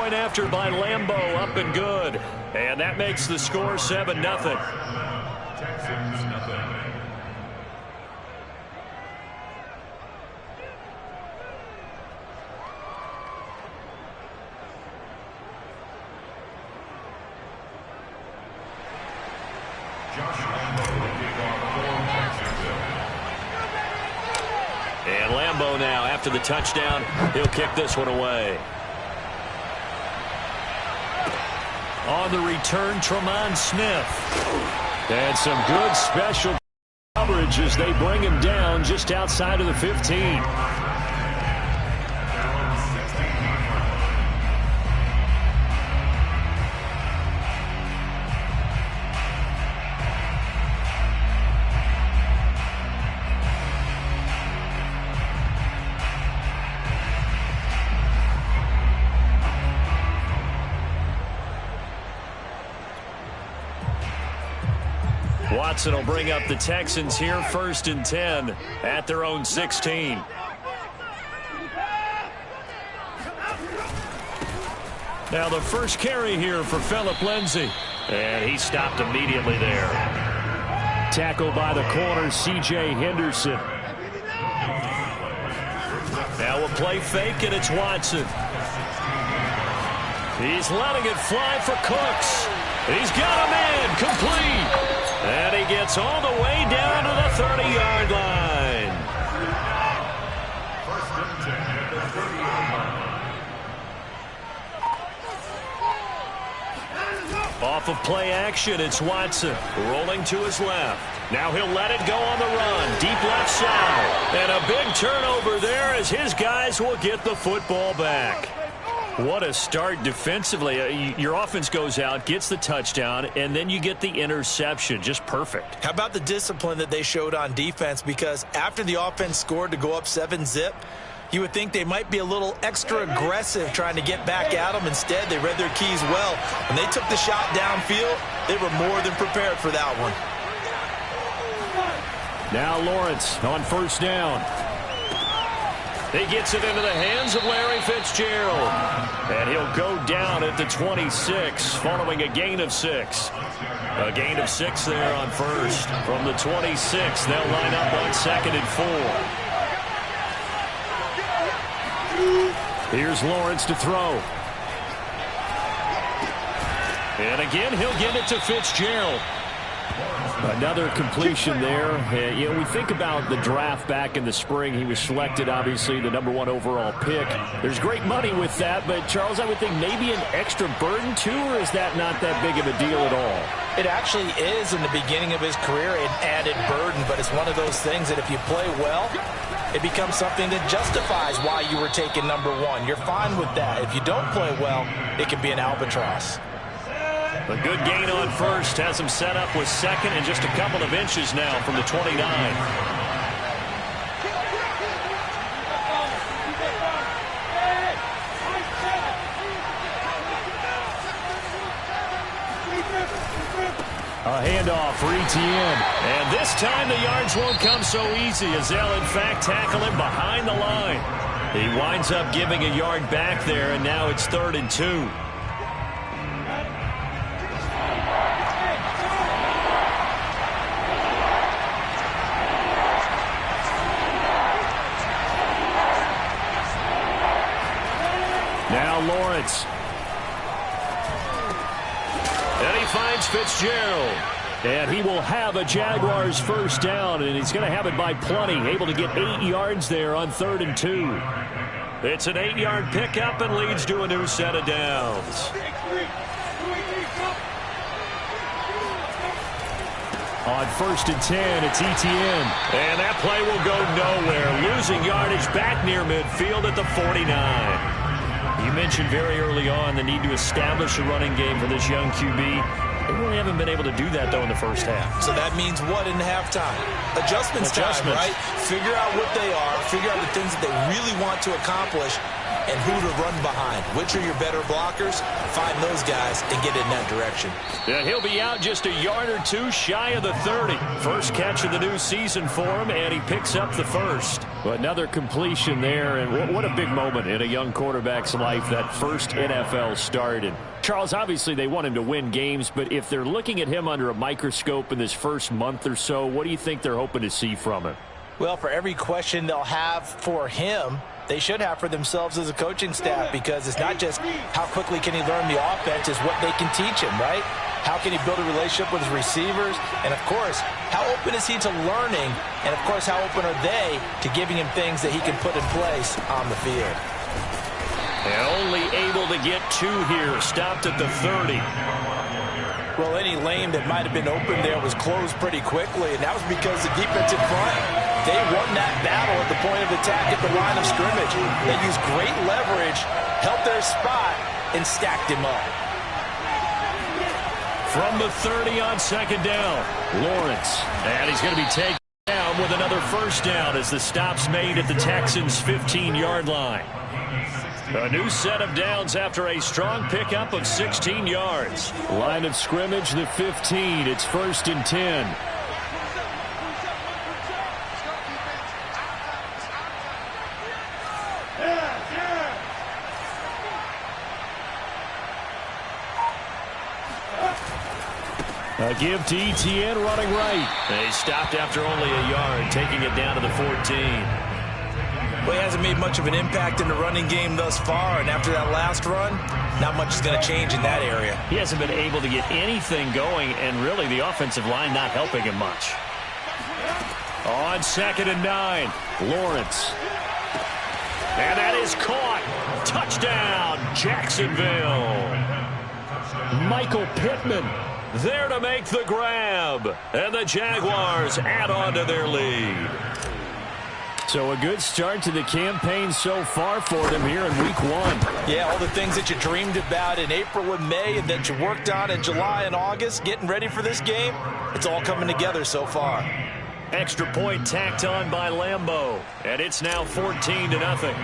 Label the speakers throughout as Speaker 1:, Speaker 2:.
Speaker 1: point after by Lambeau, up and good. And that makes the score 7-0.
Speaker 2: Texans, nothing.
Speaker 1: And Lambeau now, after the touchdown, he'll kick this one away. On the return, Tremont Smith. And some good special coverage as they bring him down just outside of the 15. Watson will bring up the Texans here, 1st and 10 at their own 16. Now the first carry here for Phillip Lindsay. And he stopped immediately there. Tackled by the corner, C.J. Henderson. Now a play fake, and it's Watson. He's letting it fly for Cooks. He's got him in, complete. And he gets all the way down to the 30-yard line. Off of play action, it's Watson rolling to his left. Now he'll let it go on the run. Deep left side. And a big turnover there as his guys will get the football back. What a start defensively. Your offense goes out, gets the touchdown, and then you get the interception. Just perfect.
Speaker 3: How about the discipline that they showed on defense? Because after the offense scored to go up 7-zip, you would think they might be a little extra aggressive trying to get back at them. Instead, they read their keys well. When they took the shot downfield, they were more than prepared for that one.
Speaker 1: Now Lawrence on 1st down. He gets it into the hands of Larry Fitzgerald. And he'll go down at the 26 following a gain of 6. A gain of 6 there on 1st. From the 26, they'll line up on 2nd and 4. Here's Lawrence to throw. And again, he'll get it to Fitzgerald. Another completion there. You know, we think about the draft back in the spring. He was selected, obviously, the #1 overall pick. There's great money with that, but, Charles, I would think maybe an extra burden, too, or is that not that big of a deal at all?
Speaker 3: It actually is in the beginning of his career an added burden, but it's one of those things that if you play well, it becomes something that justifies why you were taken #1. You're fine with that. If you don't play well, it can be an albatross.
Speaker 1: A good gain on 1st has him set up with 2nd and just a couple of inches now from the 29. A handoff for Etienne. And this time the yards won't come so easy as they'll in fact tackle him behind the line. He winds up giving a yard back there, and now it's 3rd and 2. Now Lawrence. And he finds Fitzgerald. And he will have a Jaguars 1st down, and he's going to have it by plenty. Able to get 8 yards there on 3rd and 2. It's an 8-yard pickup and leads to a new set of downs. On 1st and 10, it's Etienne. And that play will go nowhere. Losing yardage back near midfield at the 49. You mentioned very early on the need to establish a running game for this young QB. They really haven't been able to do that, though, in the first half.
Speaker 3: So that means what in halftime? Adjustments time, right? Figure out what they are. Figure out the things that they really want to accomplish. and who to run behind. Which are your better blockers? Find those guys and get in that direction.
Speaker 1: And he'll be out just a yard or two shy of the 30. First catch of the new season for him, and he picks up the first. Another completion there, and what a big moment in a young quarterback's life, that first NFL start. And Charles, obviously they want him to win games, but if they're looking at him under a microscope in this first month or so, what do you think they're hoping to see from him?
Speaker 3: Well, for every question they'll have for him, they should have for themselves as a coaching staff, because it's not just how quickly can he learn the offense, it's what they can teach him, right? How can he build a relationship with his receivers? And, of course, how open is he to learning? And, of course, how open are they to giving him things that he can put in place on the field?
Speaker 1: And only able to get two here, stopped at the 30.
Speaker 3: Well, any lane that might have been open there was closed pretty quickly, and that was because the defensive front, they won that battle at the point of attack at the line of scrimmage. They used great leverage, held their spot, and stacked him up.
Speaker 1: From the 30 on second down, Lawrence. And he's going to be taken down with another first down as the stop's made at the Texans' 15-yard line. A new set of downs after a strong pickup of 16 yards. Line of scrimmage, the 15. It's 1st and 10. A give to Etienne running right. They stopped after only a yard, taking it down to the 14.
Speaker 3: Well, he hasn't made much of an impact in the running game thus far, and after that last run, not much is going to change in that area.
Speaker 1: He hasn't been able to get anything going, and really the offensive line not helping him much. On 2nd and 9, Lawrence. And that is caught. Touchdown, Jacksonville. Michael Pittman there to make the grab. And the Jaguars add on to their lead. So a good start to the campaign so far for them here in week 1.
Speaker 3: Yeah, all the things that you dreamed about in April and May and that you worked on in July and August, getting ready for this game, it's all coming together so far.
Speaker 1: Extra point tacked on by Lambeau, and it's now 14-0.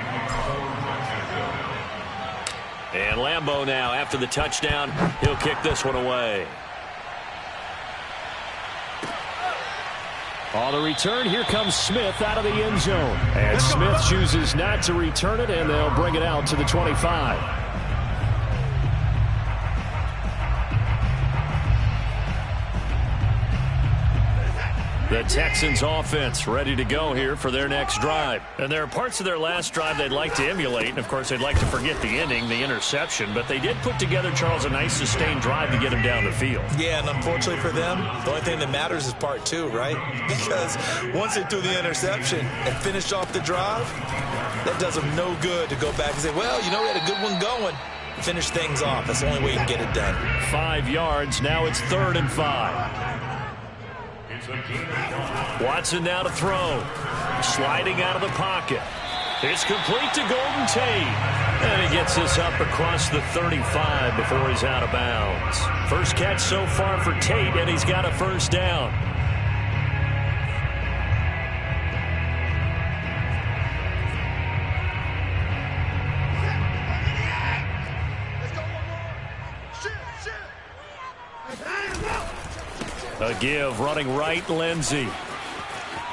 Speaker 1: And Lambeau now, after the touchdown, he'll kick this one away. On the return, here comes Smith out of the end zone. And Smith chooses not to return it, and they'll bring it out to the 25. The Texans offense ready to go here for their next drive. And there are parts of their last drive they'd like to emulate. And, of course, they'd like to forget the ending, the interception. But they did put together, Charles, a nice sustained drive to get him down the field.
Speaker 3: Yeah, and unfortunately for them, the only thing that matters is part 2, right? Because once they threw the interception and finished off the drive, that does them no good to go back and say, well, you know, we had a good one going. Finish things off. That's the only way you can get it done.
Speaker 1: 5 yards. Now it's 3rd and 5. Watson now to throw. Sliding out of the pocket. It's complete to Golden Tate. And he gets this up across the 35 before he's out of bounds. First catch so far for Tate, and he's got a first down. A give, running right, Lindsey.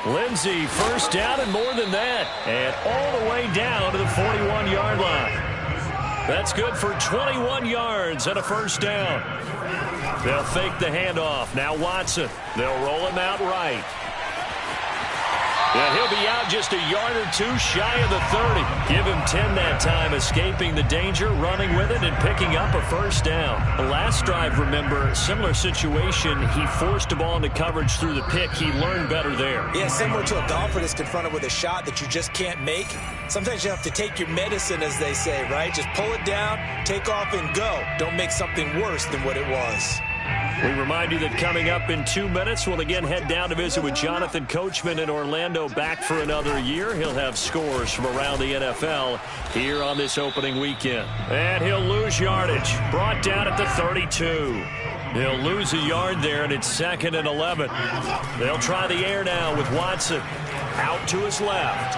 Speaker 1: Lindsey, first down and more than that. And all the way down to the 41-yard line. That's good for 21 yards and a first down. They'll fake the handoff. Now Watson. They'll roll him out right. And he'll be out just a yard or two shy of the 30. Give him 10 that time, escaping the danger, running with it, and picking up a first down. The last drive, remember, similar situation. He forced the ball into coverage through the pick. He learned better there.
Speaker 3: Yeah, similar to a golfer that's confronted with a shot that you just can't make. Sometimes you have to take your medicine, as they say, right? Just pull it down, take off, and go. Don't make something worse than what it was.
Speaker 1: We remind you that coming up in 2 minutes, we'll again head down to visit with Jonathan Coachman in Orlando, back for another year. He'll have scores from around the NFL here on this opening weekend. And he'll lose yardage. Brought down at the 32. He'll lose a yard there, and it's 2nd and 11. They'll try the air now with Watson. Out to his left.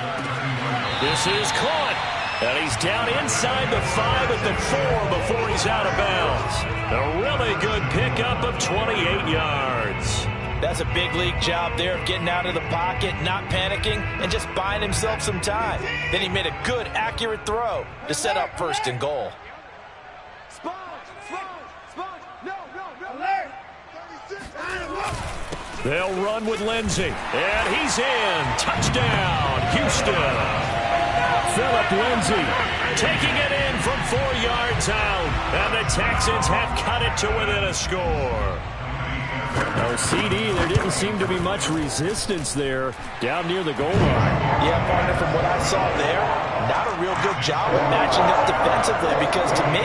Speaker 1: This is caught. And he's down inside the 5 at the 4 before he's out of bounds. A really good pickup of 28 yards.
Speaker 3: That's a big league job there of getting out of the pocket, not panicking, and just buying himself some time. Then he made a good, accurate throw to set up 1st and goal.
Speaker 1: They'll run with Lindsey. And he's in. Touchdown, Houston. Phillip Lindsey taking it in from 4 yards out. And the Texans have cut it to within a score.
Speaker 2: No, CD, there didn't seem to be much resistance there down near the goal line.
Speaker 3: Yeah, partner, from what I saw there, not a real good job of matching up defensively because to me,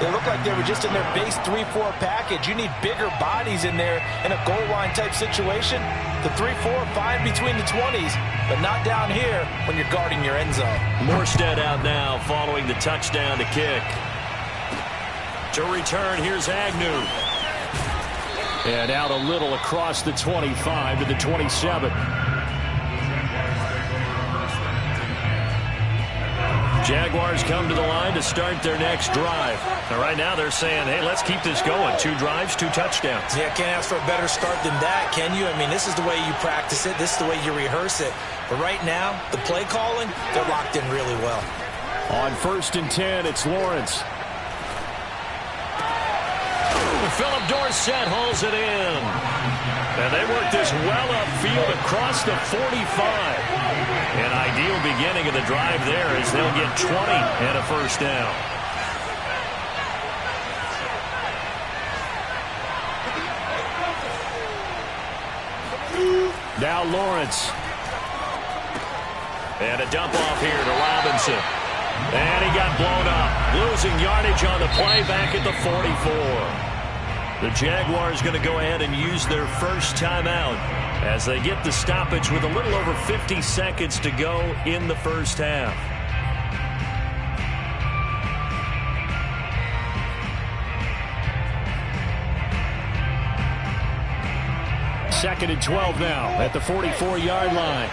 Speaker 3: they looked like they were just in their base 3-4 package. You need bigger bodies in there in a goal line type situation. The 3-4 fine between the 20s, but not down here when you're guarding your end zone.
Speaker 1: Morstead out now following the touchdown to kick. To return, here's Agnew.
Speaker 2: And out a little across the 25 to the 27.
Speaker 1: Jaguars come to the line to start their next drive. Now, right now they're saying, hey, let's keep this going. 2 drives, 2 touchdowns.
Speaker 3: Yeah, can't ask for a better start than that, can you? I mean, this is the way you practice it. This is the way you rehearse it. But right now, the play calling, they're locked in really well.
Speaker 2: On 1st and 10, it's Lawrence.
Speaker 1: Philip Dorsett hauls it in. And they work this well upfield across the 45. An ideal beginning of the drive there as they'll get 20 and a 1st down.
Speaker 2: Now Lawrence.
Speaker 1: And a dump off here to Robinson. And he got blown up. Losing yardage on the play back at the 44. The Jaguars going to go ahead and use their first timeout as they get the stoppage with a little over 50 seconds to go in the first half.
Speaker 2: Second and 12 now at the 44-yard line.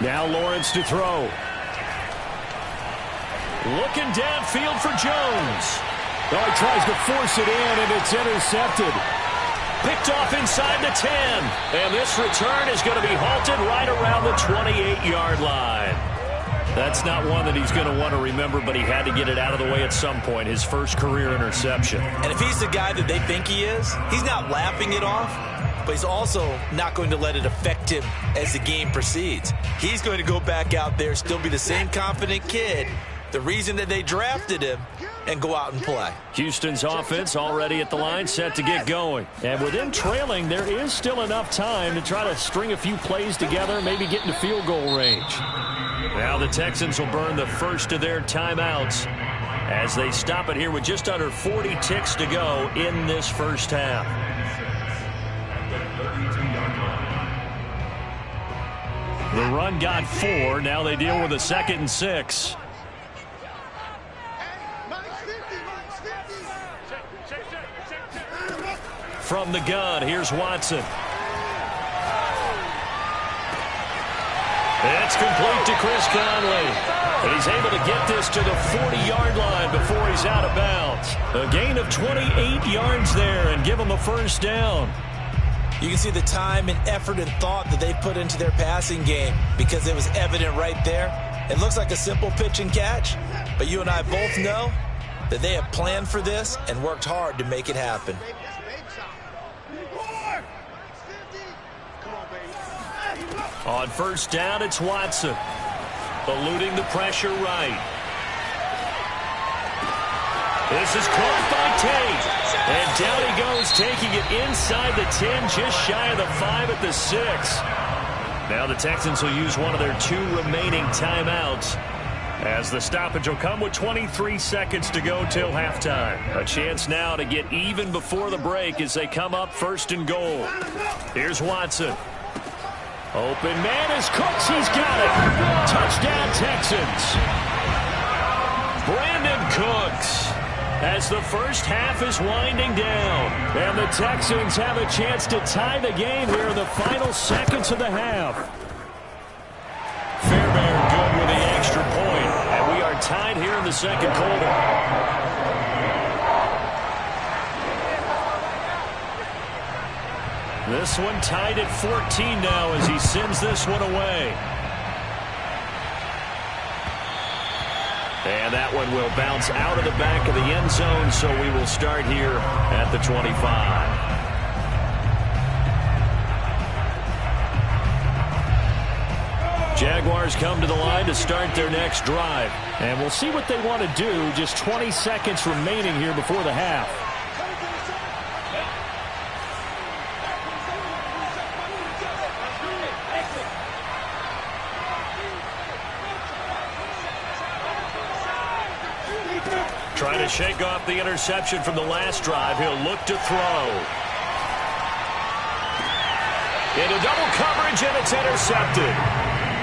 Speaker 2: Now Lawrence to throw.
Speaker 1: Looking downfield for Jones.
Speaker 2: Oh, he tries to force it in, and it's intercepted.
Speaker 1: Picked off inside the 10. And this return is going to be halted right around the 28-yard line. That's not one that he's going to want to remember, but he had to get it out of the way at some point. His first career interception.
Speaker 3: And if he's the guy that they think he is, he's not laughing it off. But he's also not going to let it affect him as the game proceeds. He's going to go back out there, still be the same confident kid, the reason that they drafted him, and go out and play.
Speaker 1: Houston's offense already at the line, set to get going.
Speaker 2: And with them trailing, there is still enough time to try to string a few plays together, maybe get into field goal range.
Speaker 1: Now the Texans will burn the first of their timeouts as they stop it here with just under 40 ticks to go in this first half. The run got 4. Now they deal with a 2nd and 6. From the gun, here's Watson. It's complete to Chris Conley. And he's able to get this to the 40-yard line before he's out of bounds. A gain of 28 yards there and give him a 1st down.
Speaker 3: You can see the time and effort and thought that they put into their passing game because it was evident right there. It looks like a simple pitch and catch, but you and I both know that they have planned for this and worked hard to make it happen.
Speaker 1: On 1st down, it's Watson. Eluding the pressure right. This is caught by Tate. And down he goes, taking it inside the 10, just shy of the 5 at the 6. Now the Texans will use one of their 2 remaining timeouts as the stoppage will come with 23 seconds to go till halftime. A chance now to get even before the break as they come up 1st and goal. Here's Watson. Open man is Cooks. He's got it. Touchdown, Texans. Cooks. As the first half is winding down. And the Texans have a chance to tie the game here in the final seconds of the half. Fairbairn good with the extra point. And we are tied here in the second quarter. This one tied at 14 now as he sends this one away. And that one will bounce out of the back of the end zone, so we will start here at the 25. Jaguars come to the line to start their next drive. And we'll see what they want to do. Just 20 seconds remaining here before the half. Trying to shake off the interception from the last drive. He'll look to throw. Into double coverage, and it's intercepted.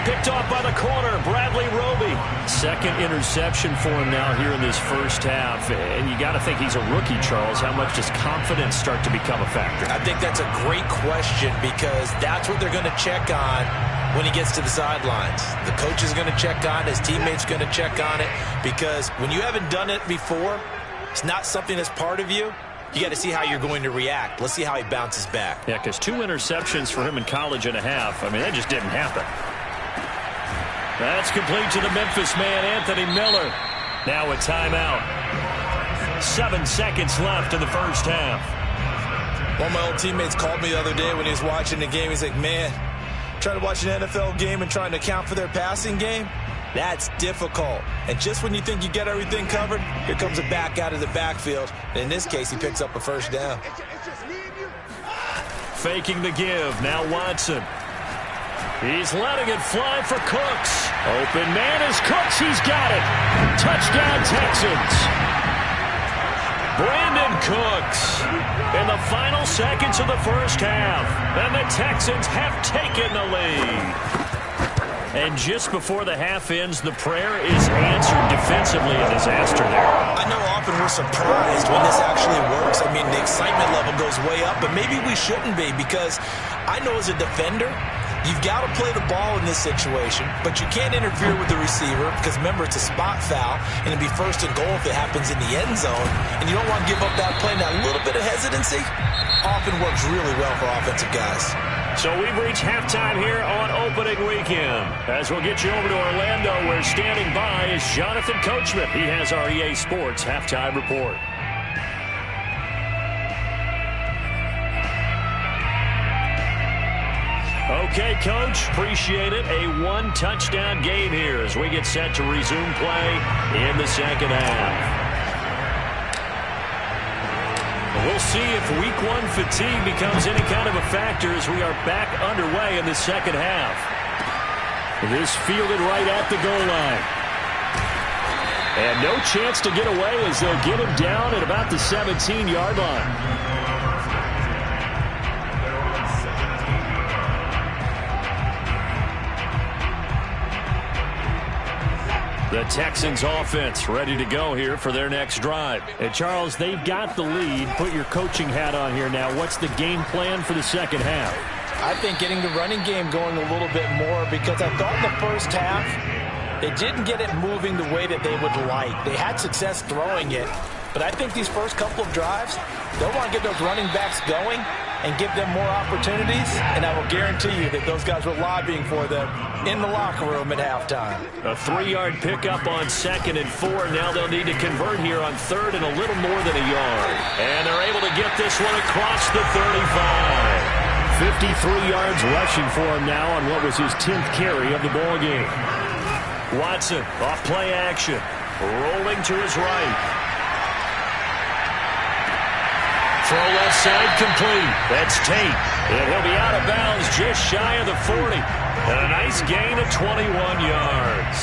Speaker 1: Picked off by the corner, Bradley Roby. Second interception for him now here in this first half. And you got to think he's a rookie, Charles. How much does confidence start to become a factor?
Speaker 3: I think that's a great question because that's what they're going to check on when he gets to the sidelines. The coach is going to check on it. His teammates going to check on it. Because when you haven't done it before, it's not something that's part of you. You got to see how you're going to react. Let's see how he bounces back.
Speaker 2: Yeah, because 2 interceptions for him in college and a half. I mean, that just didn't happen. That's complete to the Memphis man, Anthony Miller. Now a timeout. 7 seconds left in the first half.
Speaker 3: One of my old teammates called me the other day when he was watching the game. He's like, man, trying to watch an NFL game and trying to account for their passing game, that's difficult. And just when you think you get everything covered, here comes a back out of the backfield. And in this case, he picks up a first down.
Speaker 1: Faking the give. Now Watson. He's letting it fly for Cooks. Open man is Cooks. He's got it. Touchdown, Texans. Brandon Cooks in the final seconds of the first half. And the Texans have taken the lead. And just before the half ends, the prayer is answered defensively. A disaster there.
Speaker 3: I know often we're surprised when this actually works. I mean, the excitement level goes way up, but maybe we shouldn't be because I know as a defender, you've got to play the ball in this situation, but you can't interfere with the receiver because, remember, it's a spot foul, and it'd be first and goal if it happens in the end zone, and you don't want to give up that play. Now, a little bit of hesitancy often works really well for offensive guys.
Speaker 1: So we've reached halftime here on opening weekend. As we'll get you over to Orlando, where standing by is Jonathan Coachman. He has our EA Sports halftime report. Okay, Coach, appreciate it. A 1-touchdown game here as we get set to resume play in the second half. We'll see if week 1 fatigue becomes any kind of a factor as we are back underway in the second half. This fielded right at the goal line. And no chance to get away as they'll get him down at about the 17-yard line. The Texans offense ready to go here for their next drive. And Charles, they've got the lead. Put your coaching hat on here now. What's the game plan for the second half?
Speaker 3: I think getting the running game going a little bit more because I thought in the first half they didn't get it moving the way that they would like. They had success throwing it, but I think these first couple of drives, they'll want to get those running backs going and give them more opportunities, and I will guarantee you that those guys were lobbying for them in the locker room at halftime.
Speaker 1: A 3-yard pickup on 2nd and 4. Now they'll need to convert here on 3rd and a little more than a yard. And they're able to get this one across the 35. 53 yards rushing for him now on what was his 10th carry of the ball game. Watson off play action, rolling to his right. Throw left side complete. That's Tate. And he'll be out of bounds just shy of the 40. And a nice gain of 21 yards.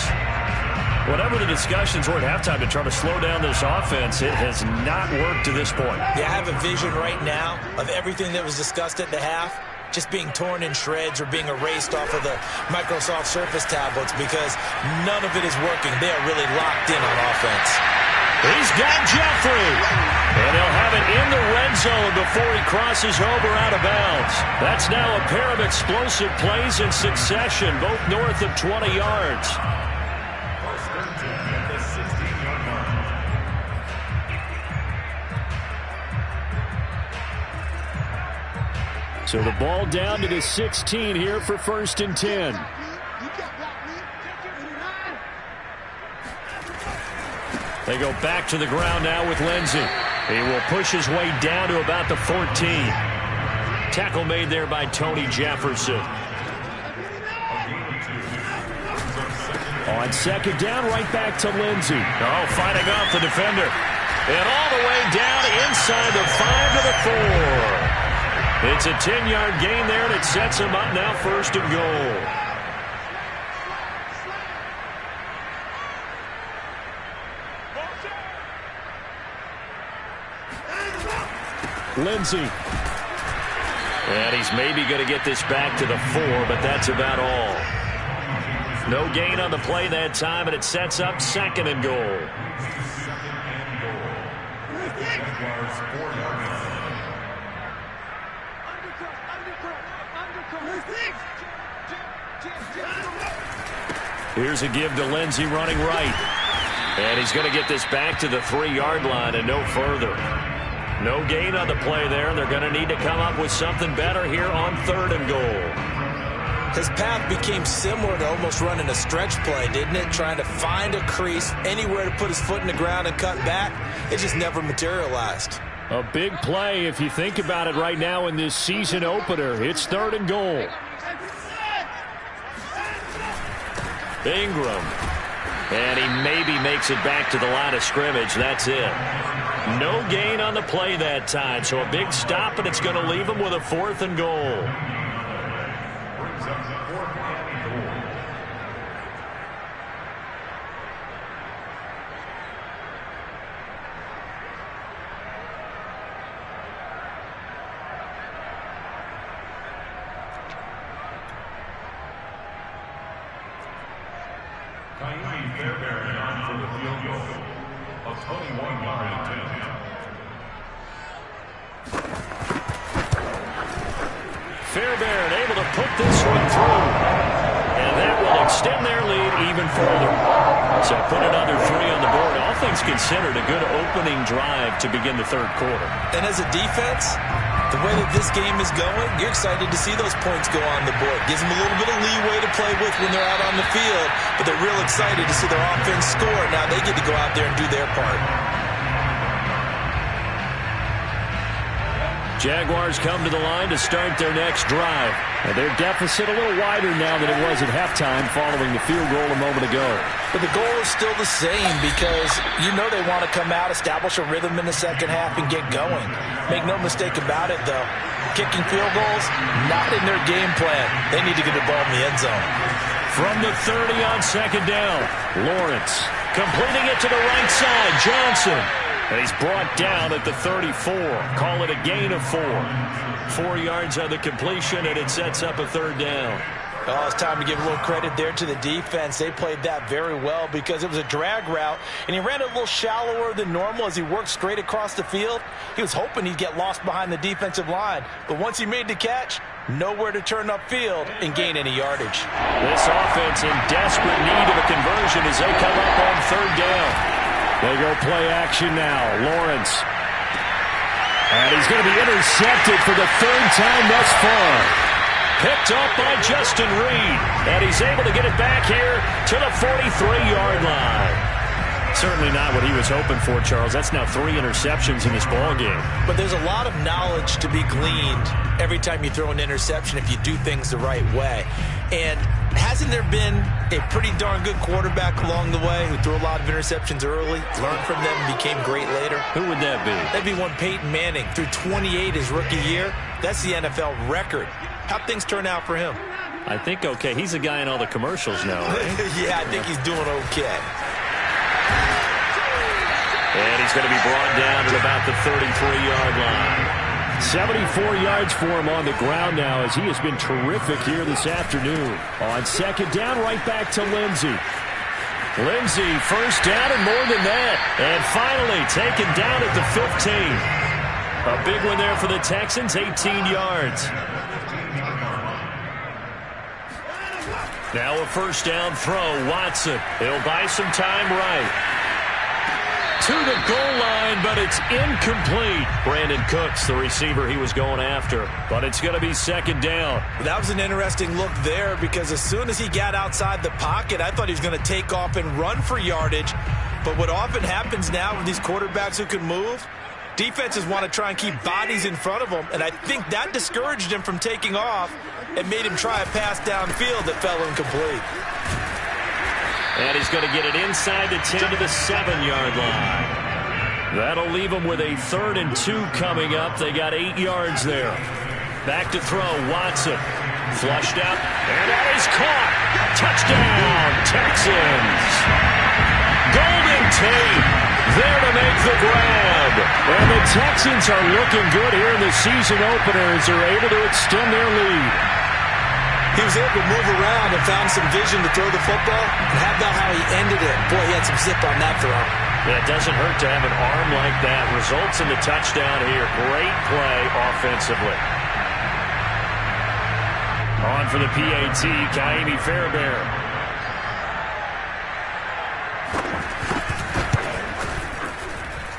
Speaker 1: Whatever the discussions were at halftime to try to slow down this offense, it has not worked to this point.
Speaker 3: Yeah, I have a vision right now of everything that was discussed at the half just being torn in shreds or being erased off of the Microsoft Surface tablets because none of it is working. They are really locked in on offense.
Speaker 1: He's got Jeffrey. And he'll have it in the red zone before he crosses over out of bounds. That's now a pair of explosive plays in succession, both north of 20 yards. So the ball down to the 16 here for 1st and 10. They go back to the ground now with Lindsey. He will push his way down to about the 14. Tackle made there by Tony Jefferson. On 2nd down, right back to Lindsey. Oh, fighting off the defender. And all the way down inside the 5 to the 4. It's a 10-yard gain there, and it sets him up now 1st and goal. Lindsey. And he's maybe going to get this back to the 4, but that's about all. No gain on the play that time, and it sets up 2nd and goal. Here's a give to Lindsey running right. And he's going to get this back to the 3-yard line and no further. No gain on the play there. They're going to need to come up with something better here on 3rd and goal.
Speaker 3: His path became similar to almost running a stretch play, didn't it? Trying to find a crease, anywhere to put his foot in the ground and cut back. It just never materialized.
Speaker 1: A big play if you think about it right now in this season opener. It's 3rd and goal. Ingram. And he maybe makes it back to the line of scrimmage. That's it. No gain on the play that time. So a big stop, and it's going to leave him with a 4th and goal. Fairbairn able to put this one through. And that will extend their lead even further. So put another 3 on the board. All things considered, a good opening drive to begin the 3rd quarter.
Speaker 3: And as a defense, the way that this game is going, you're excited to see those points go on the board. Gives them a little bit of leeway to play with when they're out on the field. But they're real excited to see their offense score. Now they get to go out there and do their part.
Speaker 1: Jaguars come to the line to start their next drive. And their deficit a little wider now than it was at halftime following the field goal a moment ago.
Speaker 3: But the goal is still the same because you know they want to come out, establish a rhythm in the 2nd half, and get going. Make no mistake about it, though. Kicking field goals, not in their game plan. They need to get the ball in the end zone.
Speaker 1: From the 30 on 2nd down, Lawrence completing it to the right side. Johnson. And he's brought down at the 34. Call it a gain of 4. 4 yards on the completion, and it sets up a 3rd down.
Speaker 3: Oh, it's time to give a little credit there to the defense. They played that very well because it was a drag route, and he ran a little shallower than normal as he worked straight across the field. He was hoping he'd get lost behind the defensive line, but once he made the catch, nowhere to turn upfield and gain any yardage.
Speaker 1: This offense in desperate need of a conversion as they come up on 3rd down. They go play action now. Lawrence. And he's going to be intercepted for the 3rd time thus far. Picked up by Justin Reed. And he's able to get it back here to the 43-yard line. Certainly not what he was hoping for, Charles. That's now 3 interceptions in this ballgame.
Speaker 3: But there's a lot of knowledge to be gleaned every time you throw an interception if you do things the right way. And hasn't there been a pretty darn good quarterback along the way who threw a lot of interceptions early, learned from them, and became great later?
Speaker 1: Who would that be?
Speaker 3: That'd be one Peyton Manning. Threw 28 his rookie year. That's the NFL record. How'd things turn out for him?
Speaker 1: I think okay. He's a guy in all the commercials now, right?
Speaker 3: Yeah, I think he's doing okay.
Speaker 1: And he's going to be brought down at about the 33-yard line. 74 yards for him on the ground now as he has been terrific here this afternoon. On 2nd down, right back to Lindsey. Lindsey, first down and more than that. And finally taken down at the 15. A big one there for the Texans, 18 yards. Now a first down throw, Watson. He'll buy some time right. To the goal line, but it's incomplete. Brandon Cooks, the receiver he was going after. But it's going to be second down.
Speaker 3: That was an interesting look there because as soon as he got outside the pocket, I thought he was going to take off and run for yardage. But what often happens now with these quarterbacks who can move, defenses want to try and keep bodies in front of them. And I think that discouraged him from taking off and made him try a pass downfield that fell incomplete.
Speaker 1: And he's going to get it inside the 10 to the 7-yard line. That'll leave him with a 3rd and 2 coming up. They got 8 yards there. Back to throw, Watson. Flushed out, and that is caught. Touchdown, Texans. Golden Tate there to make the grab. And the Texans are looking good here in the season opener as they're able to extend their lead.
Speaker 3: He was able to move around and found some vision to throw the football. And how about how he ended it? Boy, he had some zip on that throw.
Speaker 1: Yeah, it doesn't hurt to have an arm like that. Results in the touchdown here. Great play offensively. On for the PAT, Kaimi Fairbairn.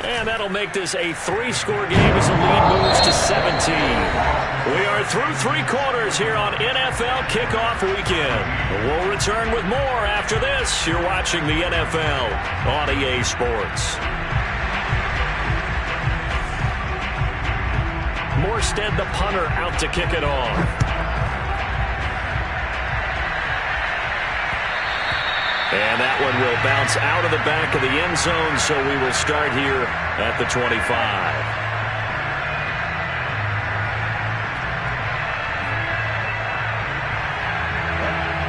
Speaker 1: And that'll make this a 3-score game as the lead moves to 17. We are through 3 quarters here on NFL Kickoff Weekend. We'll return with more after this. You're watching the NFL on EA Sports. Morstead, the punter, out to kick it off. And that one will bounce out of the back of the end zone, so we will start here at the 25.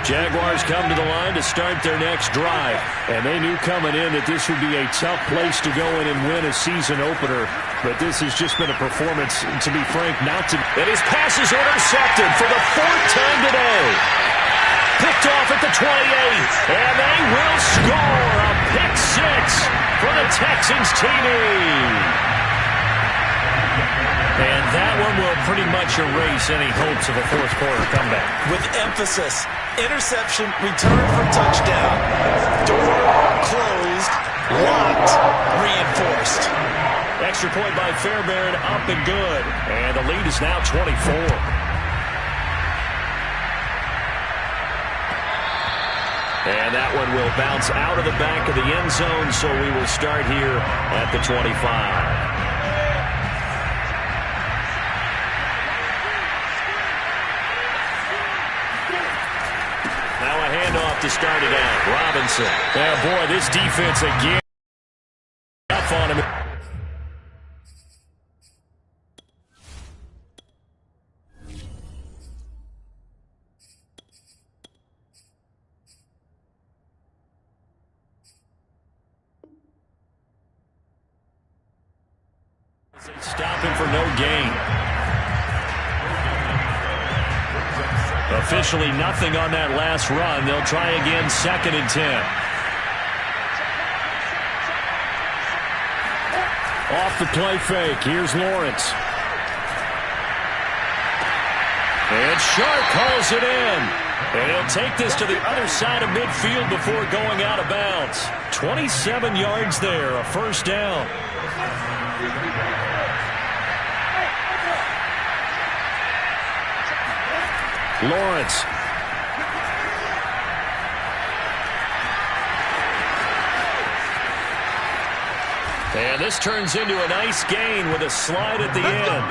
Speaker 1: Jaguars come to the line to start their next drive. And they knew coming in that this would be a tough place to go in and win a season opener. But this has just been a performance, to be frank, not to... And his pass is intercepted for the 4th time today. Picked off at the 28, and they will score a pick 6 for the Texans TD. And that one will pretty much erase any hopes of a 4th quarter comeback.
Speaker 3: With emphasis, interception, return for touchdown. Door closed, locked, reinforced.
Speaker 1: Extra point by Fairbairn, up and good. And the lead is now 24. And that one will bounce out of the back of the end zone, so we will start here at the 25. Now a handoff to start it out. Robinson. Yeah, boy, this defense again up on him. Stopping for no gain. Officially nothing on that last run. They'll try again, 2nd and 10. Off the play fake. Here's Lawrence. And Sharp calls it in. And he'll take this to the other side of midfield before going out of bounds. 27 yards there, a first down. Lawrence. And this turns into a nice gain with a slide at the end.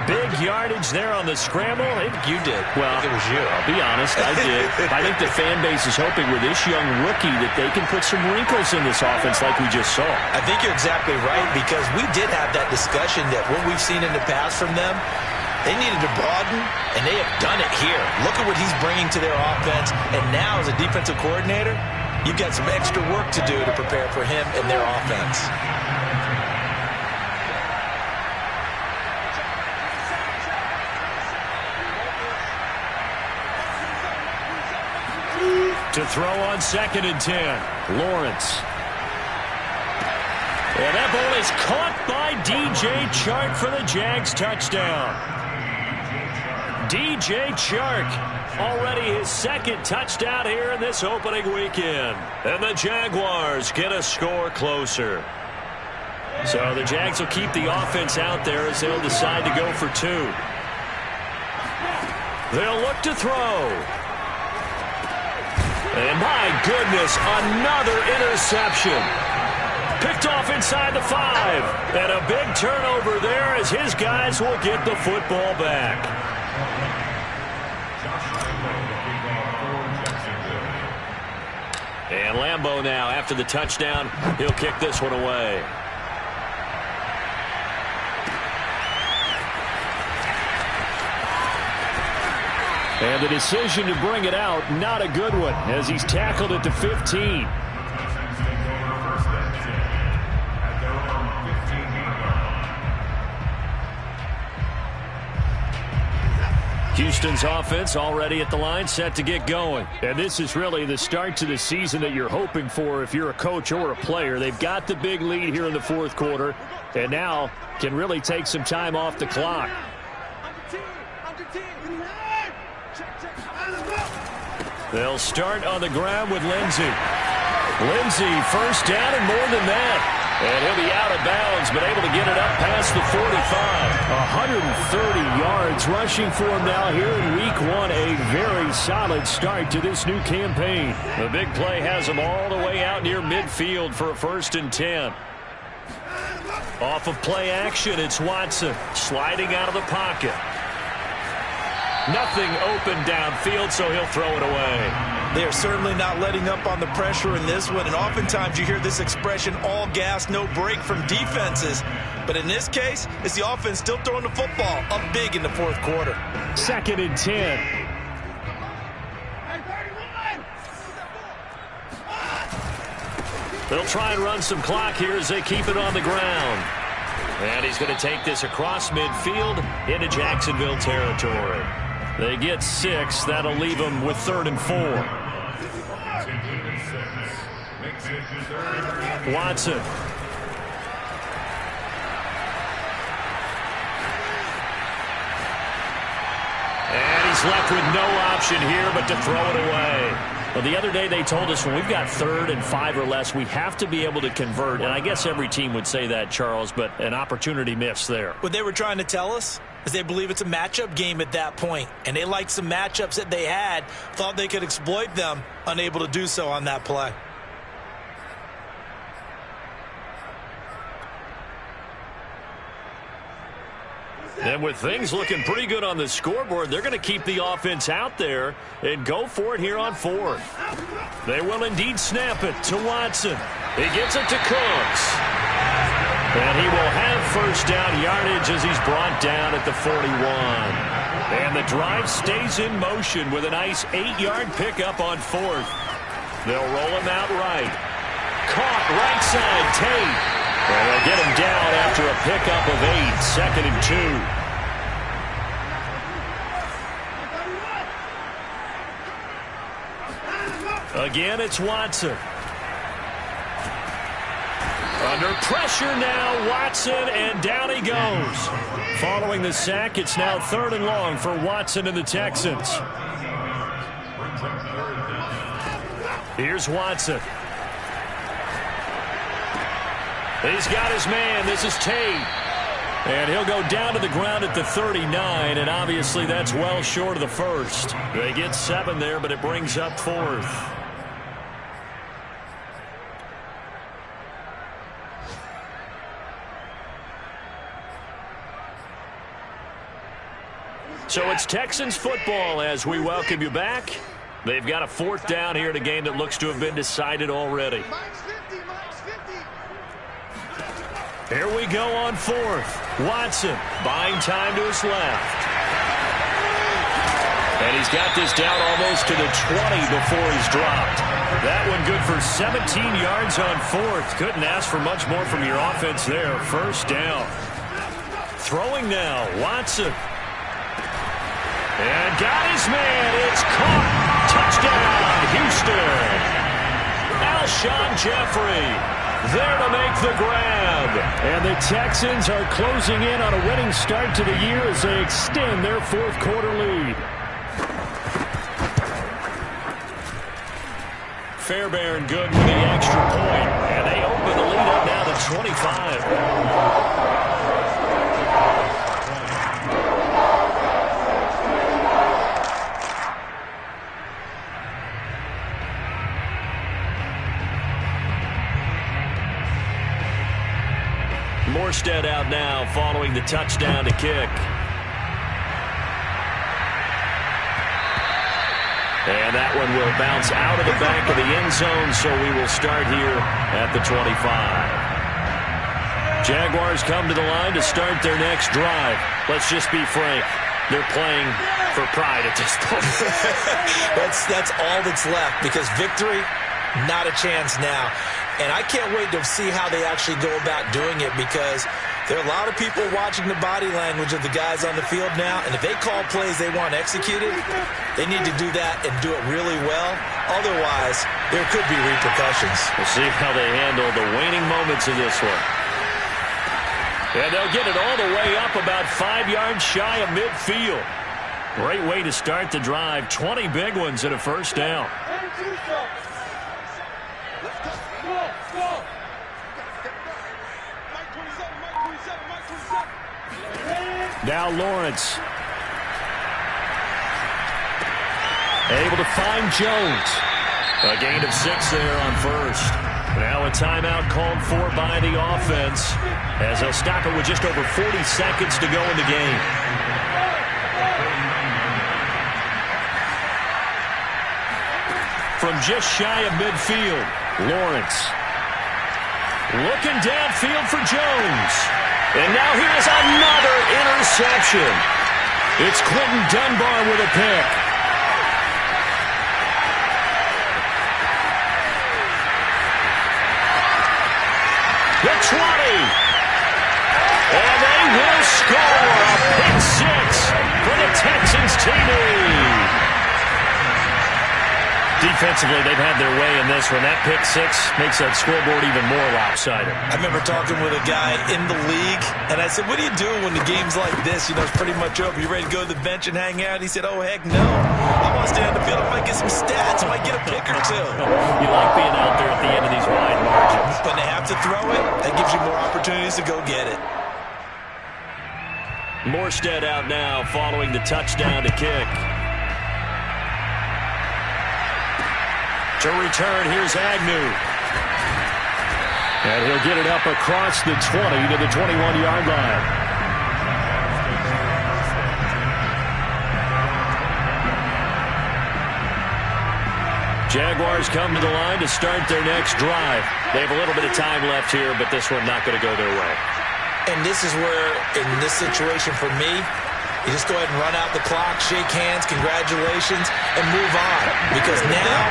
Speaker 1: Big yardage there on the scramble.
Speaker 3: You did.
Speaker 1: Well,
Speaker 3: it was you.
Speaker 1: I'll be honest, I did. I think the fan base is hoping with this young rookie that they can put some wrinkles in this offense like we just saw.
Speaker 3: I think you're exactly right because we did have that discussion that what we've seen in the past from them, they needed to broaden, and they have done it here. Look at what he's bringing to their offense, and now as a defensive coordinator, you've got some extra work to do to prepare for him and their offense.
Speaker 2: To throw on 2nd and 10. Lawrence. And that ball is caught by DJ Chark for the Jags touchdown. DJ Chark, already his 2nd touchdown here in this opening weekend. And the Jaguars get a score closer. So the Jags will keep the offense out there as they'll decide to go for 2. They'll look to throw. And my goodness, another interception. Picked off inside the 5. And a big turnover there as his guys will get the football back. And Lambeau now, after the touchdown, he'll kick this one away. And the decision to bring it out, not a good one, as he's tackled at the 15. Houston's offense already at the line, set to get going. And this is really the start to the season that you're hoping for if you're a coach or a player. They've got the big lead here in the 4th quarter, and now can really take some time off the clock. They'll start on the ground with Lindsey. Lindsey, first down and more than that. And he'll be out of bounds, but able to get it up past the 45. 130 yards rushing for him now here in week 1. A very solid start to this new campaign. The big play has him all the way out near midfield for a 1st and 10. Off of play action, it's Watson sliding out of the pocket. Nothing open downfield, so he'll throw it away.
Speaker 3: They are certainly not letting up on the pressure in this one, and oftentimes you hear this expression, all gas, no break from defenses. But in this case, it's the offense still throwing the football up big in the 4th quarter.
Speaker 2: 2nd and 10. They'll try and run some clock here as they keep it on the ground. And he's going to take this across midfield into Jacksonville territory. They get 6. That'll leave them with 3rd and 4. Watson. And he's left with no option here but to throw it away. Well, the other day they told us when we've got 3rd and 5 or less, we have to be able to convert. And I guess every team would say that, Charles, but an opportunity missed there.
Speaker 3: What they were trying to tell us is they believe it's a matchup game at that point. And they liked some matchups that they had, thought they could exploit them, unable to do so on that play.
Speaker 2: And with things looking pretty good on the scoreboard, they're going to keep the offense out there and go for it here on 4th. They will indeed snap it to Watson. He gets it to Cooks. And he will have 1st down yardage as he's brought down at the 41. And the drive stays in motion with a nice 8-yard pickup on 4th. They'll roll him out right. Caught right side, Tate. And they'll get him down after a pickup of 8, 2nd and 2. Again, it's Watson. Under pressure now, Watson, and down he goes. Following the sack, it's now 3rd and long for Watson and the Texans. Here's Watson. He's got his man. This is Tate. And he'll go down to the ground at the 39, and obviously that's well short of the 1st. They get 7 there, but it brings up 4th. So it's Texans football as we welcome you back. They've got a 4th down here in a game that looks to have been decided already. Here we go on 4th. Watson buying time to his left. And he's got this down almost to the 20 before he's dropped. That one good for 17 yards on 4th. Couldn't ask for much more from your offense there. 1st down. Throwing now, Watson. And got his man. It's caught. Touchdown, Houston. Alshon Jeffrey there to make the grab.
Speaker 1: And the Texans are closing in on a winning start to the year as they extend their fourth quarter lead.
Speaker 2: Fairbairn good with the extra point, and they open the lead up now to 25. Morstead out now following the touchdown to kick. And that one will bounce out of the back of the end zone, so we will start here at the 25. Jaguars come to the line to start their next drive. Let's just be frank. They're playing for pride at this point.
Speaker 3: That's all that's left, because victory, not a chance now. And I can't wait to see how they actually go about doing it, because there are a lot of people watching the body language of the guys on the field now, and if they call plays they want executed, they need to do that and do it really well. Otherwise, there could be repercussions.
Speaker 2: We'll see how they handle the waning moments of this one. And they'll get it all the way up about 5 yards shy of midfield. Great way to start the drive. 20 big ones and a first down.
Speaker 1: Now Lawrence.
Speaker 2: Able to find Jones. A gain of 6 there on first. Now a timeout called for by the offense, as they'll stop it with just over 40 seconds to go in the game. From just shy of midfield, Lawrence. Looking downfield for Jones. And now here's another interception. It's Quentin Dunbar with a pick. The 20. And they will score a pick 6 for the Texans TV. Defensively, they've had their way in this one. That pick 6 makes that scoreboard even more lopsided.
Speaker 3: I remember talking with a guy in the league, and I said, what do you do when the game's like this? You know, it's pretty much over. You ready to go to the bench and hang out? He said, oh, heck no. I want to stay on the field. I might get some stats. I might get a pick or two.
Speaker 2: You like being out there at the end of these wide margins.
Speaker 3: When they have to throw it, that gives you more opportunities to go get it.
Speaker 2: Morstead out now following the touchdown to kick. To return, here's Agnew.
Speaker 1: And he'll get it up across the 20 to the 21-yard line.
Speaker 2: Jaguars come to the line to start their next drive. They have a little bit of time left here, but this one not going to go their way.
Speaker 3: And this is where, in this situation for me, you just go ahead and run out the clock, shake hands, congratulations, and move on. Because now,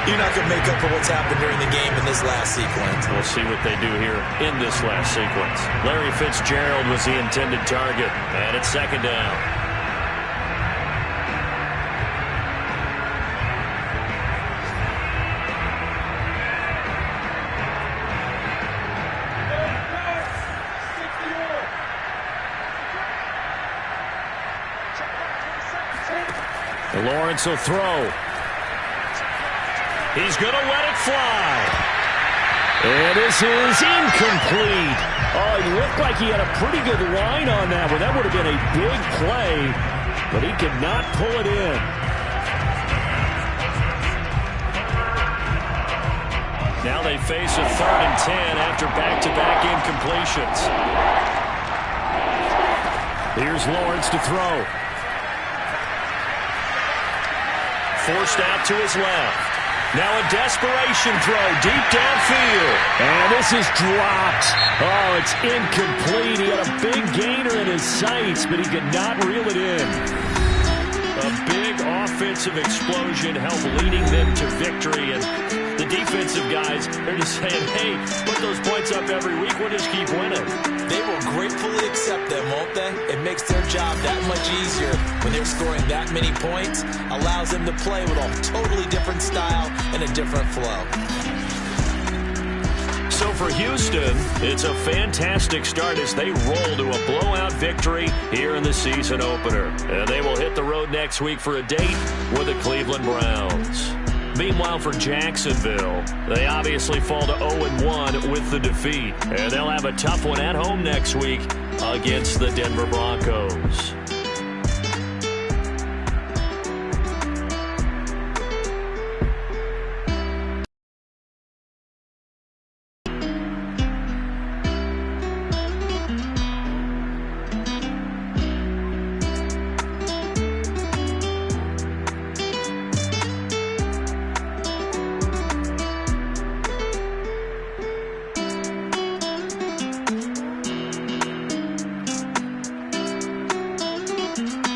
Speaker 3: you're not going to make up for what's happened during the game in this last sequence.
Speaker 2: We'll see what they do here in this last sequence. Larry Fitzgerald was the intended target, and it's second down. Lawrence will throw. He's going to let it fly.
Speaker 1: And this is incomplete. Oh, he looked like he had a pretty good line on that one. That would have been a big play, but he could not pull it in.
Speaker 2: Now they face a 3rd and 10 after back-to-back incompletions.
Speaker 1: Here's Lawrence to throw.
Speaker 2: Forced out to his left. Now a desperation throw deep downfield.
Speaker 1: And this is dropped. Oh, it's incomplete. He had a big gainer in his sights, but he could not reel it in.
Speaker 2: A big offensive explosion helped leading them to victory. And the defensive guys, they're just saying, hey, put those points up every week. We'll just keep winning.
Speaker 3: They will gratefully accept them, won't they? It makes their job that much easier when they're scoring that many points. Allows them to play with a totally different style and a different flow.
Speaker 1: So for Houston, it's a fantastic start as they roll to a blowout victory here in the season opener. And they will hit the road next week for a date with the Cleveland Browns. Meanwhile, for Jacksonville, they obviously fall to 0-1 with the defeat. And they'll have a tough one at home next week against the Denver Broncos.